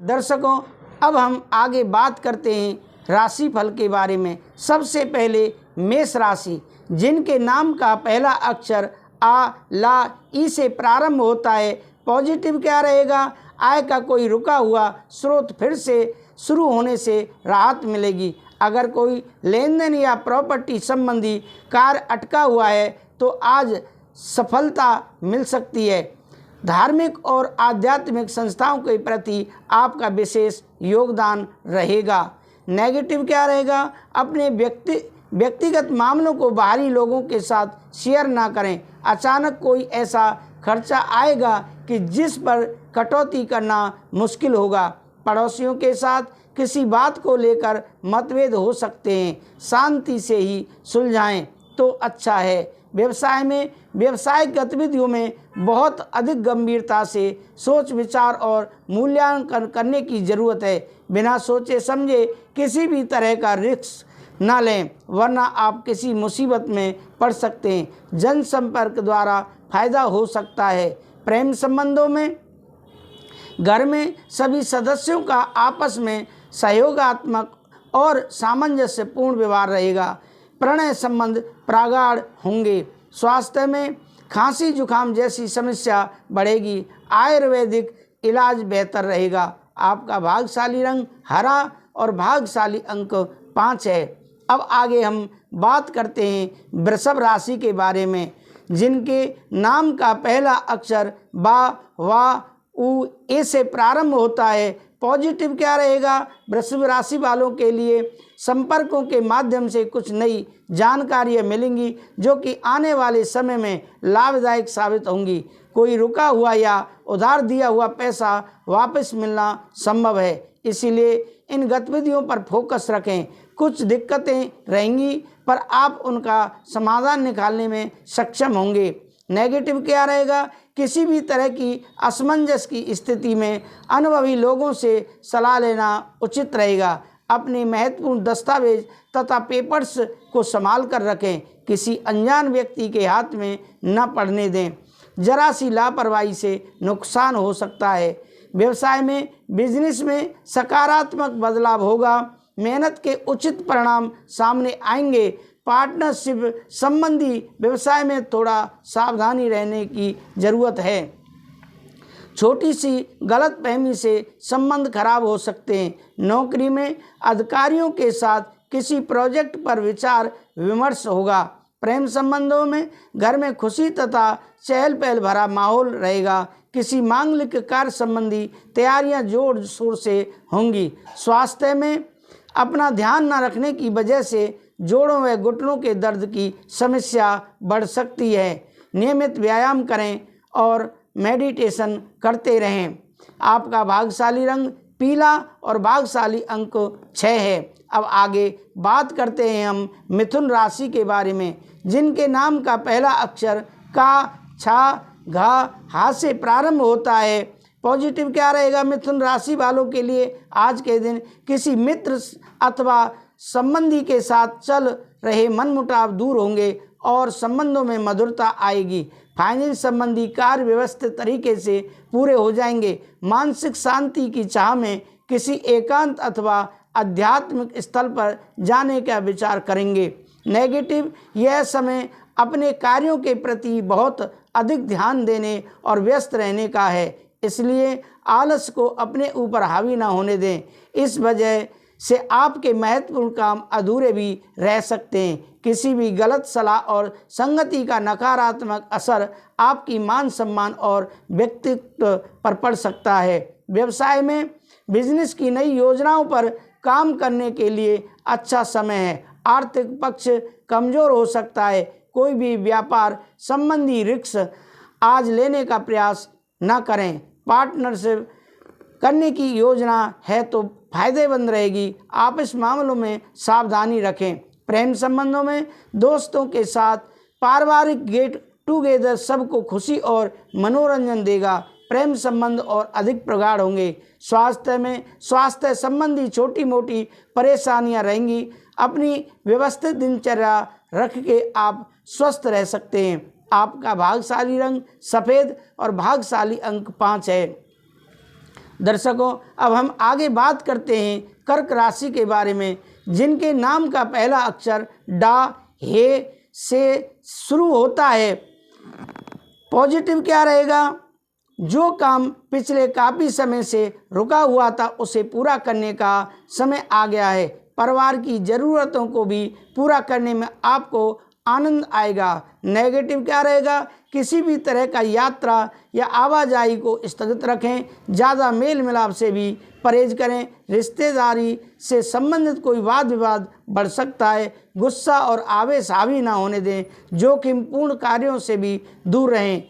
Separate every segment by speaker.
Speaker 1: दर्शकों, अब हम आगे बात करते हैं राशिफल के बारे में। सबसे पहले मेष राशि, जिनके नाम का पहला अक्षर आ, ला, ई से प्रारंभ होता है। पॉजिटिव क्या रहेगा? आय का कोई रुका हुआ स्रोत फिर से शुरू होने से राहत मिलेगी। अगर कोई लेन देन या प्रॉपर्टी संबंधी कार्य अटका हुआ है तो आज सफलता मिल सकती है। धार्मिक और आध्यात्मिक संस्थाओं के प्रति आपका विशेष योगदान रहेगा। नेगेटिव क्या रहेगा? अपने व्यक्तिगत मामलों को बाहरी लोगों के साथ शेयर ना करें। अचानक कोई ऐसा खर्चा आएगा कि जिस पर कटौती करना मुश्किल होगा। पड़ोसियों के साथ किसी बात को लेकर मतभेद हो सकते हैं, शांति से ही सुलझाएं तो अच्छा है। व्यवसाय में व्यावसायिक गतिविधियों में बहुत अधिक गंभीरता से सोच विचार और मूल्यांकन करने की ज़रूरत है। बिना सोचे समझे किसी भी तरह का रिस्क न लें, वरना आप किसी मुसीबत में पड़ सकते हैं। जनसंपर्क द्वारा फायदा हो सकता है। प्रेम संबंधों में घर में सभी सदस्यों का आपस में सहयोगात्मक और सामंजस्यपूर्ण व्यवहार रहेगा। प्रणय संबंध प्रगाढ़ होंगे। स्वास्थ्य में खांसी जुकाम जैसी समस्या बढ़ेगी। आयुर्वेदिक इलाज बेहतर रहेगा। आपका भाग्यशाली रंग हरा और भाग्यशाली अंक 5 है। अब आगे हम बात करते हैं वृषभ राशि के बारे में, जिनके नाम का पहला अक्षर बा, वा, उ, ए से प्रारंभ होता है। पॉजिटिव क्या रहेगा? वृषभ राशि वालों के लिए संपर्कों के माध्यम से कुछ नई जानकारियाँ मिलेंगी जो कि आने वाले समय में लाभदायक साबित होंगी। कोई रुका हुआ या उधार दिया हुआ पैसा वापस मिलना संभव है, इसीलिए इन गतिविधियों पर फोकस रखें। कुछ दिक्कतें रहेंगी पर आप उनका समाधान निकालने में सक्षम होंगे। नेगेटिव क्या रहेगा? किसी भी तरह की असमंजस की स्थिति में अनुभवी लोगों से सलाह लेना उचित रहेगा। अपने महत्वपूर्ण दस्तावेज तथा पेपर्स को संभाल कर रखें। किसी अनजान व्यक्ति के हाथ में न पड़ने दें। जरा सी लापरवाही से नुकसान हो सकता है। व्यवसाय में बिजनेस में सकारात्मक बदलाव होगा। मेहनत के उचित परिणाम सामने आएंगे। पार्टनरशिप संबंधी व्यवसाय में थोड़ा सावधानी रहने की ज़रूरत है। छोटी सी गलतफहमी से संबंध खराब हो सकते हैं। नौकरी में अधिकारियों के साथ किसी प्रोजेक्ट पर विचार विमर्श होगा। प्रेम संबंधों में घर में खुशी तथा चहल पहल भरा माहौल रहेगा। किसी मांगलिक कार्य संबंधी तैयारियां जोर शोर से होंगी। स्वास्थ्य में अपना ध्यान न रखने की वजह से जोड़ों व घुटनों के दर्द की समस्या बढ़ सकती है। नियमित व्यायाम करें और मेडिटेशन करते रहें। आपका भाग्यशाली रंग पीला और भाग्यशाली अंक 6 है। अब आगे बात करते हैं हम मिथुन राशि के बारे में, जिनके नाम का पहला अक्षर का, छा, घा, हा से प्रारंभ होता है। पॉजिटिव क्या रहेगा? मिथुन राशि वालों के लिए आज के दिन किसी मित्र अथवा संबंधी के साथ चल रहे मनमुटाव दूर होंगे और संबंधों में मधुरता आएगी। फाइनेंस संबंधी कार्य व्यवस्थित तरीके से पूरे हो जाएंगे। मानसिक शांति की चाह में किसी एकांत अथवा आध्यात्मिक स्थल पर जाने का विचार करेंगे। नेगेटिव, यह समय अपने कार्यों के प्रति बहुत अधिक ध्यान देने और व्यस्त रहने का है, इसलिए आलस को अपने ऊपर हावी ना होने दें। इस वजह से आपके महत्वपूर्ण काम अधूरे भी रह सकते हैं। किसी भी गलत सलाह और संगति का नकारात्मक असर आपकी मान सम्मान और व्यक्तित्व पर पड़ सकता है। व्यवसाय में बिजनेस की नई योजनाओं पर काम करने के लिए अच्छा समय है। आर्थिक पक्ष कमज़ोर हो सकता है। कोई भी व्यापार संबंधी रिस्क आज लेने का प्रयास न करें। पार्टनरशिप करने की योजना है तो फायदेमंद रहेगी। आप इस मामलों में सावधानी रखें। प्रेम संबंधों में दोस्तों के साथ पारिवारिक गेट टुगेदर सबको खुशी और मनोरंजन देगा। प्रेम संबंध और अधिक प्रगाढ़ होंगे। स्वास्थ्य में स्वास्थ्य संबंधी छोटी मोटी परेशानियां रहेंगी। अपनी व्यवस्थित दिनचर्या रख के आप स्वस्थ रह सकते हैं। आपका भाग्यशाली रंग सफ़ेद और भाग्यशाली अंक 5 है। दर्शकों, अब हम आगे बात करते हैं कर्क राशि के बारे में, जिनके नाम का पहला अक्षर डा हे से शुरू होता है। पॉजिटिव क्या रहेगा? जो काम पिछले काफ़ी समय से रुका हुआ था उसे पूरा करने का समय आ गया है। परिवार की ज़रूरतों को भी पूरा करने में आपको आनंद आएगा। नेगेटिव क्या रहेगा? किसी भी तरह का यात्रा या आवाजाही को स्थगित रखें। ज़्यादा मेल मिलाप से भी परहेज करें। रिश्तेदारी से संबंधित कोई वाद विवाद बढ़ सकता है। गुस्सा और आवेश हावी ना होने दें। जोखिमपूर्ण कार्यों से भी दूर रहें।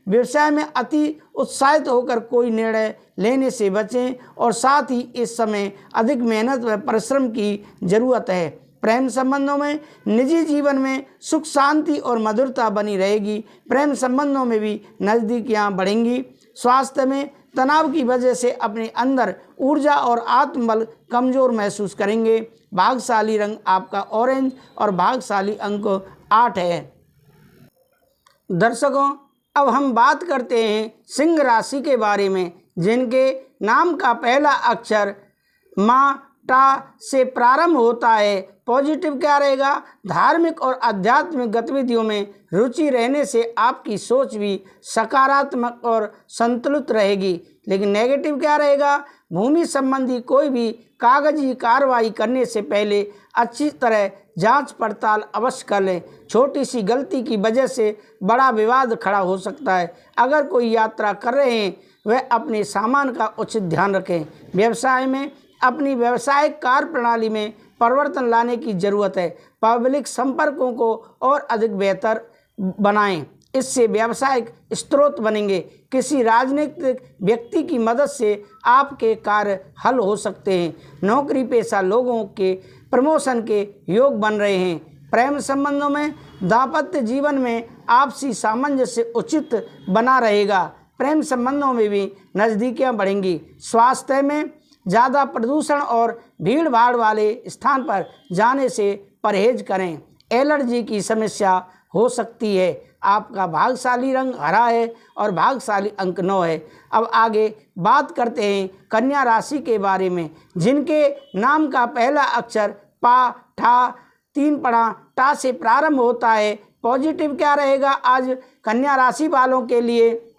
Speaker 1: व्यवसाय में अति उत्साहित होकर कोई निर्णय लेने से बचें और साथ ही इस समय अधिक मेहनत व परिश्रम की जरूरत है। प्रेम संबंधों में, निजी जीवन में सुख शांति और मधुरता बनी रहेगी। प्रेम संबंधों में भी नज़दीकियाँ बढ़ेंगी। स्वास्थ्य में तनाव की वजह से अपने अंदर ऊर्जा और आत्मबल कमज़ोर महसूस करेंगे। भाग्यशाली रंग आपका ऑरेंज और भाग्यशाली अंक 8 है। दर्शकों, अब हम बात करते हैं सिंह राशि के बारे में, जिनके नाम का पहला अक्षर मा टा से प्रारंभ होता है। पॉजिटिव क्या रहेगा? धार्मिक और आध्यात्मिक गतिविधियों में रुचि रहने से आपकी सोच भी सकारात्मक और संतुलित रहेगी। लेकिन नेगेटिव क्या रहेगा? भूमि संबंधी कोई भी कागजी कार्रवाई करने से पहले अच्छी तरह जांच पड़ताल अवश्य कर लें। छोटी सी गलती की वजह से बड़ा विवाद खड़ा हो सकता है। अगर कोई यात्रा कर रहे हैं वह अपने सामान का उचित ध्यान रखें। व्यवसाय में अपनी व्यावसायिक कार्य प्रणाली में परिवर्तन लाने की ज़रूरत है। पब्लिक संपर्कों को और अधिक बेहतर बनाएं, इससे व्यावसायिक स्रोत बनेंगे। किसी राजनीतिक व्यक्ति की मदद से आपके कार्य हल हो सकते हैं। नौकरी पेशा लोगों के प्रमोशन के योग बन रहे हैं। प्रेम संबंधों में, दाम्पत्य जीवन में आपसी सामंजस्य उचित बना रहेगा। प्रेम संबंधों में भी नज़दीकियाँ बढ़ेंगी। स्वास्थ्य में ज़्यादा प्रदूषण और भीड़ भाड़ वाले स्थान पर जाने से परहेज करें। एलर्जी की समस्या हो सकती है। आपका भाग्यशाली रंग हरा है और भाग्यशाली अंक 9 है। अब आगे बात करते हैं कन्या राशि के बारे में, जिनके नाम का पहला अक्षर पा ठा 3 पड़ा टा से प्रारंभ होता है। पॉजिटिव क्या रहेगा? आज कन्या राशि वालों के लिए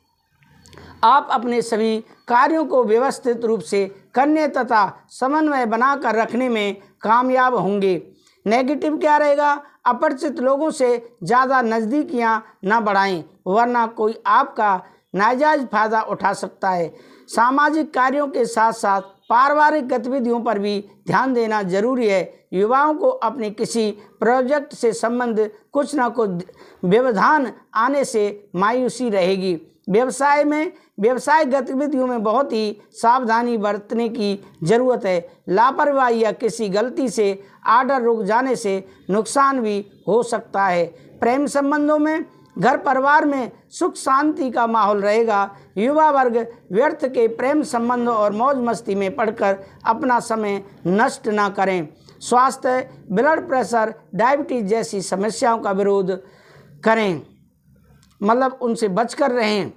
Speaker 1: आप अपने सभी कार्यों को व्यवस्थित रूप से करने तथा समन्वय बनाकर रखने में कामयाब होंगे। नेगेटिव क्या रहेगा? अपरिचित लोगों से ज़्यादा नज़दीकियाँ न बढ़ाएं, वरना कोई आपका नाजायज़ फायदा उठा सकता है। सामाजिक कार्यों के साथ साथ पारिवारिक गतिविधियों पर भी ध्यान देना जरूरी है। युवाओं को अपने किसी प्रोजेक्ट से संबंधित कुछ न कुछ व्यवधान आने से मायूसी रहेगी। व्यवसाय में व्यवसायिक गतिविधियों में बहुत ही सावधानी बरतने की ज़रूरत है। लापरवाही या किसी गलती से आर्डर रुक जाने से नुकसान भी हो सकता है। प्रेम संबंधों में, घर परिवार में सुख शांति का माहौल रहेगा। युवा वर्ग व्यर्थ के प्रेम संबंधों और मौज मस्ती में पड़कर अपना समय नष्ट ना करें। स्वास्थ्य, ब्लड प्रेशर, डायबिटीज जैसी समस्याओं का विरोध करें, मतलब उनसे बचकर रहें।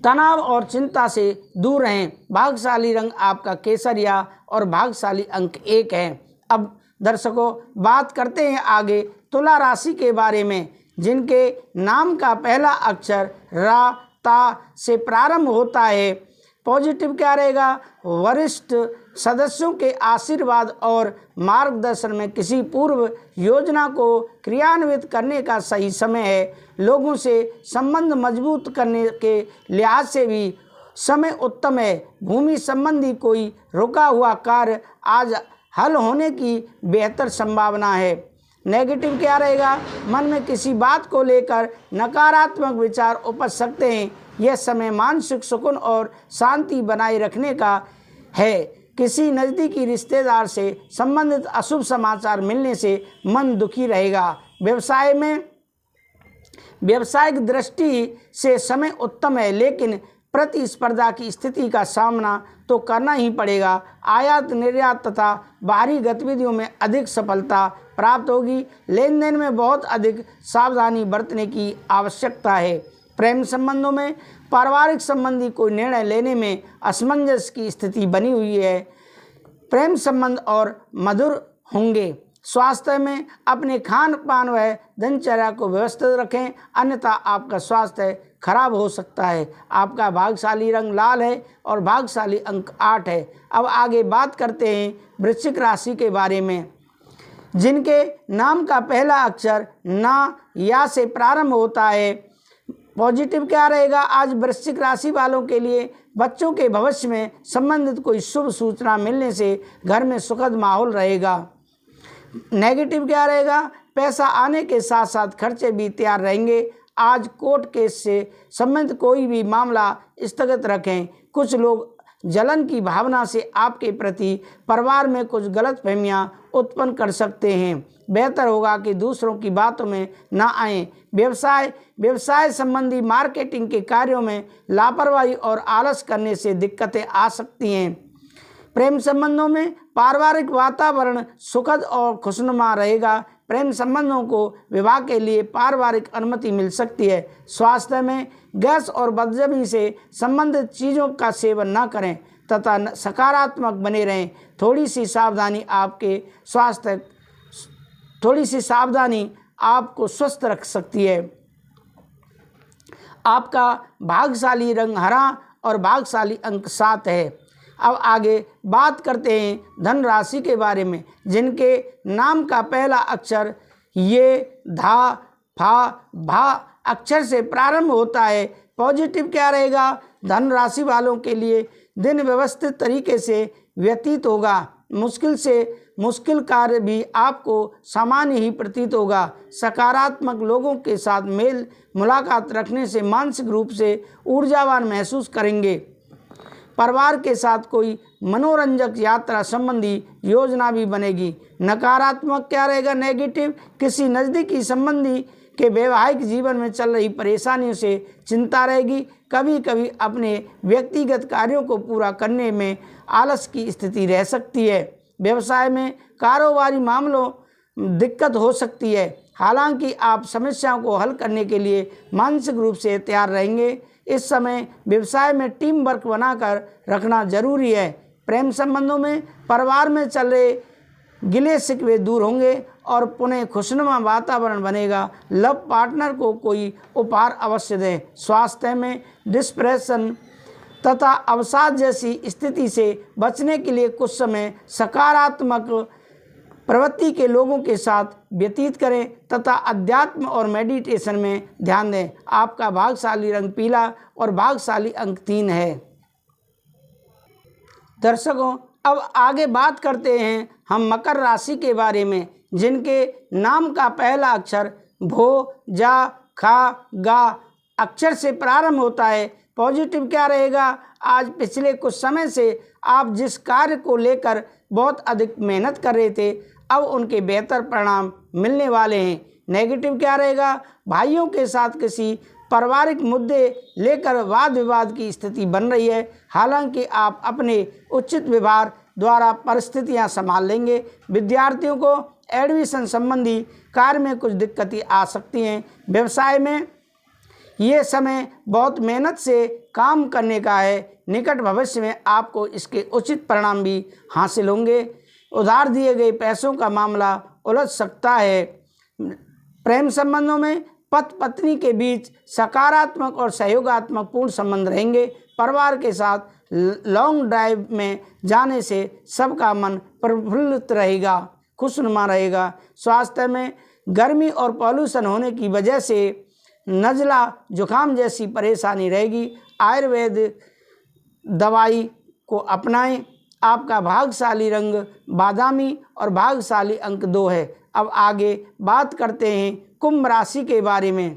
Speaker 1: तनाव और चिंता से दूर रहें। भाग्यशाली रंग आपका केसरिया और भाग्यशाली अंक 1 है। अब दर्शकों, बात करते हैं आगे तुला राशि के बारे में, जिनके नाम का पहला अक्षर रा ता से प्रारंभ होता है। पॉजिटिव क्या रहेगा? वरिष्ठ सदस्यों के आशीर्वाद और मार्गदर्शन में किसी पूर्व योजना को क्रियान्वित करने का सही समय है। लोगों से संबंध मजबूत करने के लिहाज से भी समय उत्तम है। भूमि संबंधी कोई रुका हुआ कार्य आज हल होने की बेहतर संभावना है। नेगेटिव क्या रहेगा? मन में किसी बात को लेकर नकारात्मक विचार उपज सकते हैं। यह समय मानसिक सुकून और शांति बनाए रखने का है। किसी नज़दीकी रिश्तेदार से संबंधित अशुभ समाचार मिलने से मन दुखी रहेगा। व्यवसाय में व्यावसायिक दृष्टि से समय उत्तम है, लेकिन प्रतिस्पर्धा की स्थिति का सामना तो करना ही पड़ेगा। आयात निर्यात तथा बाहरी गतिविधियों में अधिक सफलता प्राप्त होगी। लेन देन में बहुत अधिक सावधानी बरतने की आवश्यकता है। प्रेम संबंधों में पारिवारिक संबंधी कोई निर्णय लेने में असमंजस की स्थिति बनी हुई है। प्रेम संबंध और मधुर होंगे। स्वास्थ्य में अपने खान पान व दिनचर्या को व्यवस्थित रखें, अन्यथा आपका स्वास्थ्य खराब हो सकता है। आपका भाग्यशाली रंग लाल है और भाग्यशाली अंक 8 है। अब आगे बात करते हैं वृश्चिक राशि के बारे में, जिनके नाम का पहला अक्षर ना या से प्रारंभ होता है। पॉजिटिव क्या रहेगा? आज वृश्चिक राशि वालों के लिए बच्चों के भविष्य में संबंधित कोई शुभ सूचना मिलने से घर में सुखद माहौल रहेगा। नेगेटिव क्या रहेगा? पैसा आने के साथ साथ खर्चे भी तैयार रहेंगे। आज कोर्ट केस से संबंधित कोई भी मामला स्थगित रखें। कुछ लोग जलन की भावना से आपके प्रति परिवार में कुछ गलतफहमियां उत्पन्न कर सकते हैं। बेहतर होगा कि दूसरों की बातों में ना आएं। व्यवसाय संबंधी मार्केटिंग के कार्यों में लापरवाही और आलस करने से दिक्कतें आ सकती हैं। प्रेम संबंधों में पारिवारिक वातावरण सुखद और खुशनुमा रहेगा। प्रेम संबंधों को विवाह के लिए पारिवारिक अनुमति मिल सकती है। स्वास्थ्य में गैस और बदहजमी से संबंधित चीज़ों का सेवन न करें तथा सकारात्मक बने रहें। थोड़ी सी सावधानी आपको स्वस्थ रख सकती है। आपका भाग्यशाली रंग हरा और भाग्यशाली अंक 7 है। अब आगे बात करते हैं धन राशि के बारे में, जिनके नाम का पहला अक्षर ये, धा, फा, भा अक्षर से प्रारंभ होता है। पॉजिटिव क्या रहेगा? धन राशि वालों के लिए दिन व्यवस्थित तरीके से व्यतीत होगा। मुश्किल कार्य भी आपको सामान्य ही प्रतीत होगा। सकारात्मक लोगों के साथ मेल मुलाकात रखने से मानसिक रूप से ऊर्जावान महसूस करेंगे। परिवार के साथ कोई मनोरंजक यात्रा संबंधी योजना भी बनेगी। नकारात्मक क्या रहेगा? नेगेटिव किसी नज़दीकी संबंधी के वैवाहिक जीवन में चल रही परेशानियों से चिंता रहेगी। कभी कभी अपने व्यक्तिगत कार्यों को पूरा करने में आलस की स्थिति रह सकती है। व्यवसाय में कारोबारी मामलों दिक्कत हो सकती है। हालांकि आप समस्याओं को हल करने के लिए मानसिक रूप से तैयार रहेंगे। इस समय व्यवसाय में टीम वर्क बनाकर रखना जरूरी है। प्रेम संबंधों में परिवार में चल रहे गिले शिकवे दूर होंगे और पुनः खुशनुमा वातावरण बनेगा। लव पार्टनर को कोई उपहार अवश्य दें। स्वास्थ्य में डिप्रेशन तथा अवसाद जैसी स्थिति से बचने के लिए कुछ समय सकारात्मक प्रवृत्ति के लोगों के साथ व्यतीत करें तथा अध्यात्म और मेडिटेशन में ध्यान दें। आपका भाग्यशाली रंग पीला और भाग्यशाली अंक 3 है। दर्शकों, अब आगे बात करते हैं हम मकर राशि के बारे में, जिनके नाम का पहला अक्षर भो, जा, खा, गा अक्षर से प्रारंभ होता है। पॉजिटिव क्या रहेगा? आज पिछले कुछ समय से आप जिस कार्य को लेकर बहुत अधिक मेहनत कर रहे थे, अब उनके बेहतर परिणाम मिलने वाले हैं। नेगेटिव क्या रहेगा? भाइयों के साथ किसी पारिवारिक मुद्दे लेकर वाद विवाद की स्थिति बन रही है। हालांकि आप अपने उचित व्यवहार द्वारा परिस्थितियां संभाल लेंगे। विद्यार्थियों को एडमिशन संबंधी कार्य में कुछ दिक्कतें आ सकती हैं। व्यवसाय में ये समय बहुत मेहनत से काम करने का है। निकट भविष्य में आपको इसके उचित परिणाम भी हासिल होंगे। उधार दिए गए पैसों का मामला उलझ सकता है। प्रेम संबंधों में पति पत्नी के बीच सकारात्मक और सहयोगात्मक पूर्ण संबंध रहेंगे। परिवार के साथ लॉन्ग ड्राइव में जाने से सबका मन प्रफुल्लित रहेगा, खुशनुमा रहेगा। स्वास्थ्य में गर्मी और पॉल्यूशन होने की वजह से नज़ला जुकाम जैसी परेशानी रहेगी। आयुर्वेद दवाई को अपनाएं। आपका भाग्यशाली रंग बादामी और भाग्यशाली अंक 2 है। अब आगे बात करते हैं कुंभ राशि के बारे में,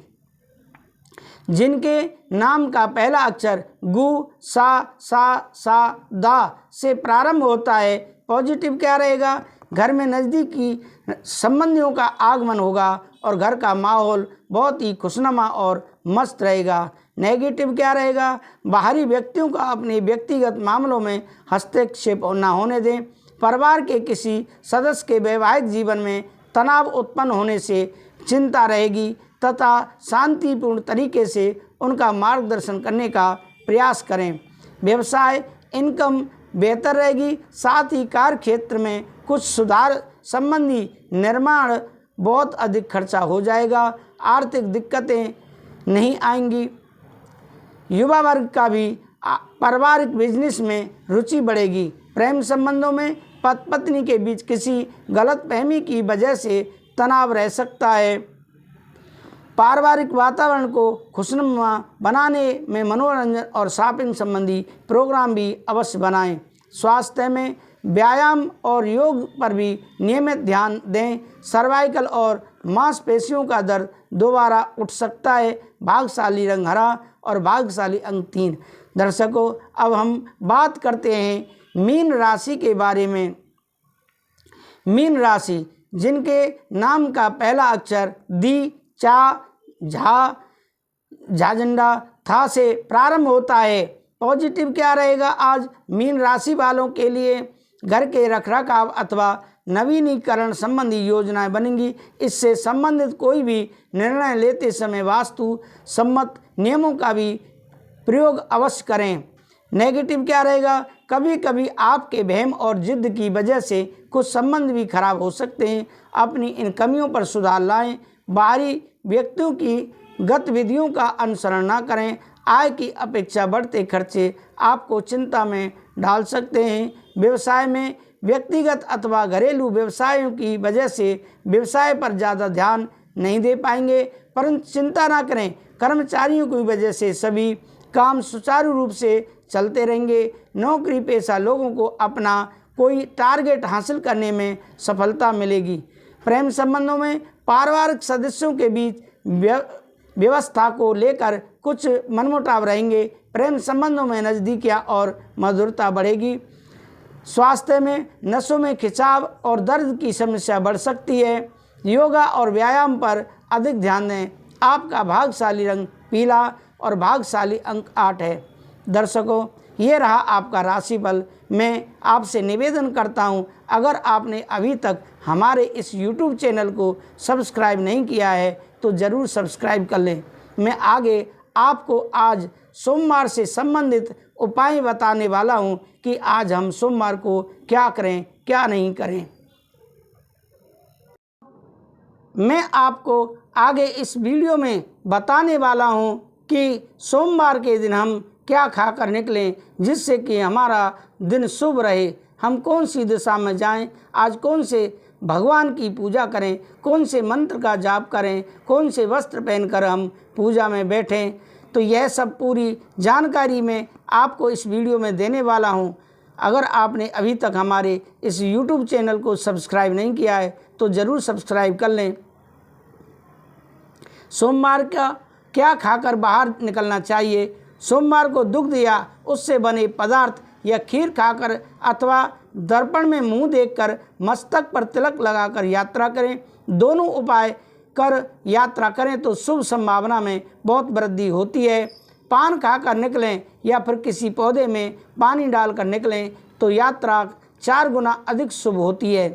Speaker 1: जिनके नाम का पहला अक्षर गु, सा, दा से प्रारंभ होता है। पॉजिटिव क्या रहेगा? घर में नज़दीकी संबंधियों का आगमन होगा और घर का माहौल बहुत ही खुशनुमा और मस्त रहेगा। नेगेटिव क्या रहेगा? बाहरी व्यक्तियों का अपने व्यक्तिगत मामलों में हस्तक्षेप न होने दें। परिवार के किसी सदस्य के वैवाहिक जीवन में तनाव उत्पन्न होने से चिंता रहेगी तथा शांतिपूर्ण तरीके से उनका मार्गदर्शन करने का प्रयास करें। व्यवसाय इनकम बेहतर रहेगी, साथ ही कार्य क्षेत्र में कुछ सुधार संबंधी निर्माण बहुत अधिक खर्चा हो जाएगा। आर्थिक दिक्कतें नहीं आएंगी। युवा वर्ग का भी पारिवारिक बिजनेस में रुचि बढ़ेगी। प्रेम संबंधों में पति पत्नी के बीच किसी गलतफहमी की वजह से तनाव रह सकता है। पारिवारिक वातावरण को खुशनुमा बनाने में मनोरंजन और शॉपिंग संबंधी प्रोग्राम भी अवश्य बनाएं। स्वास्थ्य में व्यायाम और योग पर भी नियमित ध्यान दें। सर्वाइकल और मांसपेशियों का दर्द दोबारा उठ सकता है। भाग्यशाली रंग हरा और भाग्यशाली अंक 3। दर्शकों, अब हम बात करते हैं मीन राशि के बारे में। मीन राशि जिनके नाम का पहला अक्षर दी, चा, झा, झाझंडा, था से प्रारंभ होता है। पॉजिटिव क्या रहेगा आज मीन राशि वालों के लिए? घर के रखरखाव अथवा नवीनीकरण संबंधी योजनाएं बनेंगी। इससे संबंधित कोई भी निर्णय लेते समय वास्तु सम्मत नियमों का भी प्रयोग अवश्य करें। नेगेटिव क्या रहेगा? कभी कभी आपके वहम और जिद की वजह से कुछ संबंध भी खराब हो सकते हैं। अपनी इन कमियों पर सुधार लाएं। बाहरी व्यक्तियों की गतिविधियों का अनुसरण न करें। आय की अपेक्षा बढ़ते खर्चे आपको चिंता में डाल सकते हैं। व्यवसाय में व्यक्तिगत अथवा घरेलू व्यवसायों की वजह से व्यवसाय पर ज़्यादा ध्यान नहीं दे पाएंगे, परंतु चिंता ना करें, कर्मचारियों की वजह से सभी काम सुचारू रूप से चलते रहेंगे। नौकरी पेशा लोगों को अपना कोई टारगेट हासिल करने में सफलता मिलेगी। प्रेम संबंधों में पारिवारिक सदस्यों के बीच व्यवस्था को लेकर कुछ मनमुटाव रहेंगे। प्रेम संबंधों में नज़दीकियाँ और मधुरता बढ़ेगी। स्वास्थ्य में नसों में खिंचाव और दर्द की समस्या बढ़ सकती है। योगा और व्यायाम पर अधिक ध्यान दें। आपका भाग्यशाली रंग पीला और भाग्यशाली अंक 8 है। दर्शकों, ये रहा आपका राशिफल। मैं आपसे निवेदन करता हूँ, अगर आपने अभी तक हमारे इस YouTube चैनल को सब्सक्राइब नहीं किया है तो ज़रूर सब्सक्राइब कर लें। मैं आगे आपको आज सोमवार से संबंधित उपाय बताने वाला हूँ कि आज हम सोमवार को क्या करें क्या नहीं करें। मैं आपको आगे इस वीडियो में बताने वाला हूँ कि सोमवार के दिन हम क्या खाकर निकलें जिससे कि हमारा दिन शुभ रहे। हम कौन सी दिशा में जाएं, आज कौन से भगवान की पूजा करें, कौन से मंत्र का जाप करें, कौन से वस्त्र पहनकर हम पूजा में बैठें। तो यह सब पूरी जानकारी मैं आपको इस वीडियो में देने वाला हूं। अगर आपने अभी तक हमारे इस YouTube चैनल को सब्सक्राइब नहीं किया है तो ज़रूर सब्सक्राइब कर लें। सोमवार का क्या खाकर बाहर निकलना चाहिए? सोमवार को दुग्ध या उससे बने पदार्थ या खीर खाकर अथवा दर्पण में मुंह देखकर मस्तक पर तिलक लगाकर यात्रा करें। दोनों उपाय कर यात्रा करें तो शुभ संभावना में बहुत वृद्धि होती है। पान खाकर निकलें या फिर किसी पौधे में पानी डालकर निकलें तो यात्रा 4 गुना अधिक शुभ होती है।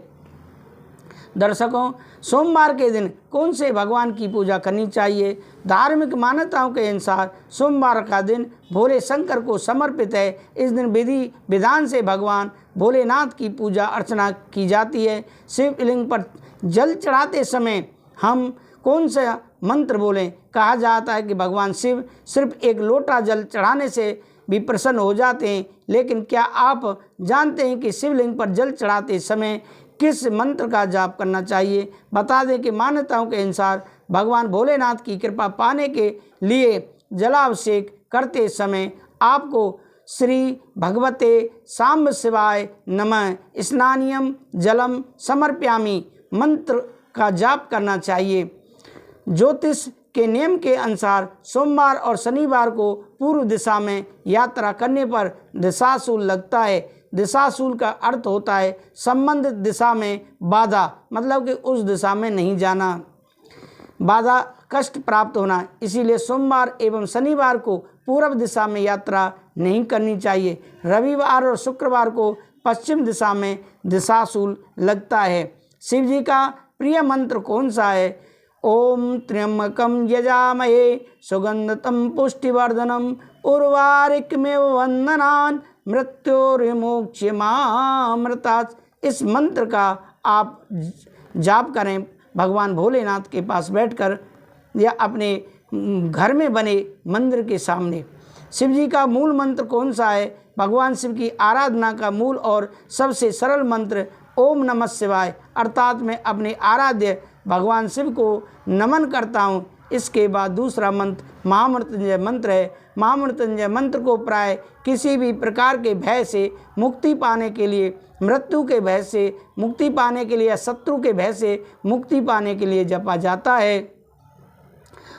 Speaker 1: दर्शकों, सोमवार के दिन कौन से भगवान की पूजा करनी चाहिए? धार्मिक मान्यताओं के अनुसार सोमवार का दिन भोले शंकर को समर्पित है। इस दिन विधि विधान से भगवान भोलेनाथ की पूजा अर्चना की जाती है। शिवलिंग पर जल चढ़ाते समय हम कौन सा मंत्र बोलें? कहा जाता है कि भगवान शिव सिर्फ एक लोटा जल चढ़ाने से भी प्रसन्न हो जाते हैं, लेकिन क्या आप जानते हैं कि शिवलिंग पर जल चढ़ाते समय किस मंत्र का जाप करना चाहिए? बता दें कि मान्यताओं के अनुसार भगवान भोलेनाथ की कृपा पाने के लिए जलाभिषेक करते समय आपको श्री भगवते सांब शिवाय नमः स्नानियम जलम समर्प्यामि मंत्र का जाप करना चाहिए। ज्योतिष के नियम के अनुसार सोमवार और शनिवार को पूर्व दिशा में यात्रा करने पर दिशाशूल लगता है। दिशाशूल का अर्थ होता है संबंधित दिशा में बाधा, मतलब कि उस दिशा में नहीं जाना, बाधा कष्ट प्राप्त होना। इसीलिए सोमवार एवं शनिवार को पूर्व दिशा में यात्रा नहीं करनी चाहिए। रविवार और शुक्रवार को पश्चिम दिशा में दिशाशूल लगता है। शिव जी का प्रिय मंत्र कौन सा है? ओम त्र्यंबकं यजामहे सुगंधतं पुष्टिवर्धनम् उर्वारुकमिव वंदनान् मृत्योर्विमुच्यमामृतात्। इस मंत्र का आप जाप करें भगवान भोलेनाथ के पास बैठकर या अपने घर में बने मंदिर के सामने। शिव जी का मूल मंत्र कौन सा है? भगवान शिव की आराधना का मूल और सबसे सरल मंत्र ओम नमः शिवाय, अर्थात मैं अपने आराध्य भगवान शिव को नमन करता हूँ। इसके बाद दूसरा मंत्र महामृत्युंजय मंत्र है। महामृत्युंजय मंत्र को प्राय किसी भी प्रकार के भय से मुक्ति पाने के लिए, मृत्यु के भय से मुक्ति पाने के लिए या शत्रु के भय से मुक्ति पाने के लिए जपा जाता है।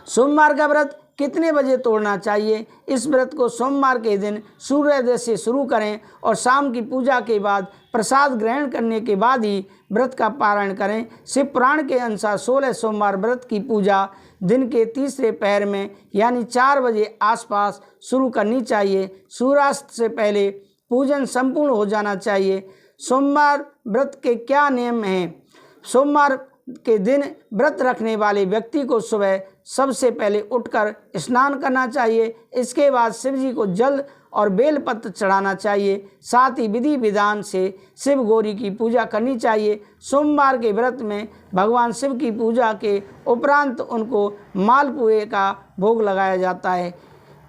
Speaker 1: सोमवार का व्रत कितने बजे तोड़ना चाहिए? इस व्रत को सोमवार के दिन सूर्योदय से शुरू करें और शाम की पूजा के बाद प्रसाद ग्रहण करने के बाद ही व्रत का पारण करें। शिव पुराण के अनुसार 16 सोमवार व्रत की पूजा दिन के तीसरे पहर में यानी 4 बजे आसपास शुरू करनी चाहिए। सूर्यास्त से पहले पूजन संपूर्ण हो जाना चाहिए। सोमवार व्रत के क्या नियम हैं? सोमवार के दिन व्रत रखने वाले व्यक्ति को सुबह सबसे पहले उठकर स्नान करना चाहिए। इसके बाद शिव जी को जल और बेलपत्र चढ़ाना चाहिए। साथ ही विधि विधान से शिव गौरी की पूजा करनी चाहिए। सोमवार के व्रत में भगवान शिव की पूजा के उपरांत उनको मालपुए का भोग लगाया जाता है।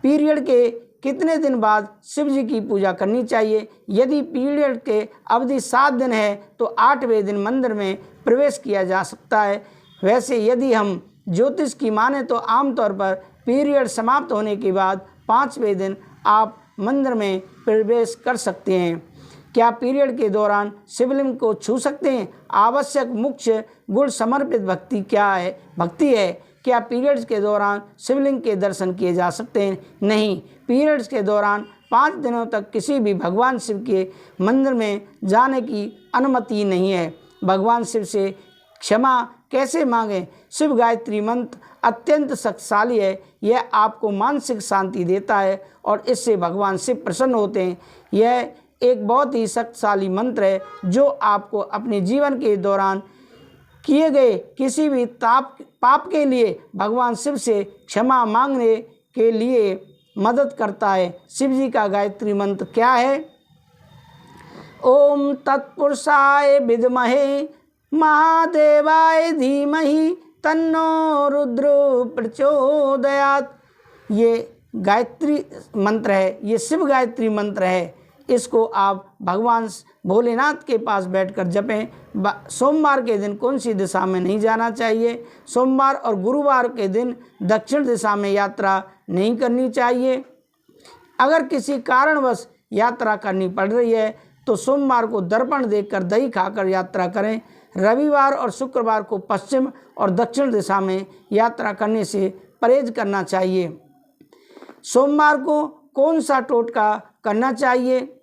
Speaker 1: पीरियड के कितने दिन बाद शिव जी की पूजा करनी चाहिए? यदि पीरियड के अवधि 7 दिन है तो 8वें दिन मंदिर में प्रवेश किया जा सकता है। वैसे यदि हम ज्योतिष की माने तो आमतौर पर पीरियड समाप्त होने के बाद 5वें दिन आप मंदिर में प्रवेश कर सकते हैं। क्या पीरियड के दौरान शिवलिंग को छू सकते हैं? आवश्यक मुख्य गुण समर्पित भक्ति है। क्या पीरियड्स के दौरान शिवलिंग के दर्शन किए जा सकते हैं? नहीं। पीरियड्स के दौरान 5 दिनों तक किसी भी भगवान शिव के मंदिर में जाने की अनुमति नहीं है। भगवान शिव से क्षमा कैसे मांगें? शिव गायत्री मंत्र अत्यंत शक्तिशाली है। यह आपको मानसिक शांति देता है और इससे भगवान शिव प्रसन्न होते हैं। यह एक बहुत ही शक्तिशाली मंत्र है जो आपको अपने जीवन के दौरान किए गए किसी भी पाप के लिए भगवान शिव से क्षमा मांगने के लिए मदद करता है। शिव जी का गायत्री मंत्र क्या है? ओम तत्पुरुषाय विद्महे महादेवाय धीमहि तन्नो रुद्रो प्रचोदयात्। ये गायत्री मंत्र है, ये शिव गायत्री मंत्र है। इसको आप भगवान भोलेनाथ के पास बैठकर जपें। सोमवार के दिन कौन सी दिशा में नहीं जाना चाहिए? सोमवार और गुरुवार के दिन दक्षिण दिशा में यात्रा नहीं करनी चाहिए। अगर किसी कारणवश यात्रा करनी पड़ रही है तो सोमवार को दर्पण देखकर दही खाकर यात्रा करें। रविवार और शुक्रवार को पश्चिम और दक्षिण दिशा में यात्रा करने से परहेज करना चाहिए। सोमवार को कौन सा टोटका करना चाहिए?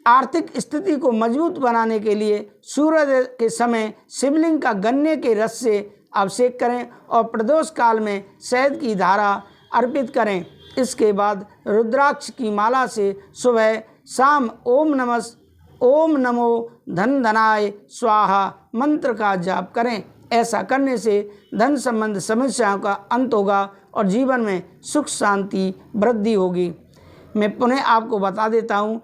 Speaker 1: आर्थिक स्थिति को मजबूत बनाने के लिए सूर्योदय के समय शिवलिंग का गन्ने के रस से अभिषेक करें और प्रदोष काल में शहद की धारा अर्पित करें। इसके बाद रुद्राक्ष की माला से सुबह शाम ओम नमो धन धनाय स्वाहा मंत्र का जाप करें। ऐसा करने से धन संबंध समस्याओं का अंत होगा और जीवन में सुख शांति वृद्धि होगी। मैं पुनः आपको बता देता हूँ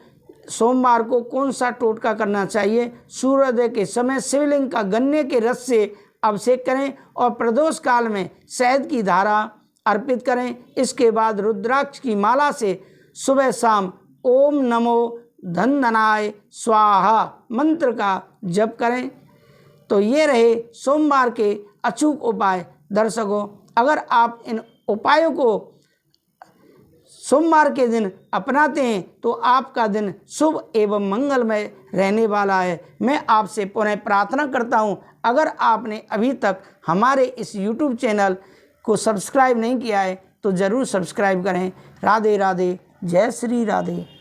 Speaker 1: सोमवार को कौन सा टोटका करना चाहिए। सूर्योदय के समय शिवलिंग का गन्ने के रस से अभिषेक करें और प्रदोष काल में शहद की धारा अर्पित करें। इसके बाद रुद्राक्ष की माला से सुबह शाम ओम नमो धन धनाय स्वाहा मंत्र का जप करें। तो ये रहे सोमवार के अचूक उपाय। दर्शकों, अगर आप इन उपायों को सोमवार के दिन अपनाते हैं तो आपका दिन शुभ एवं मंगलमय रहने वाला है। मैं आपसे पुनः प्रार्थना करता हूं, अगर आपने अभी तक हमारे इस YouTube चैनल को सब्सक्राइब नहीं किया है तो ज़रूर सब्सक्राइब करें। राधे राधे, जय श्री राधे।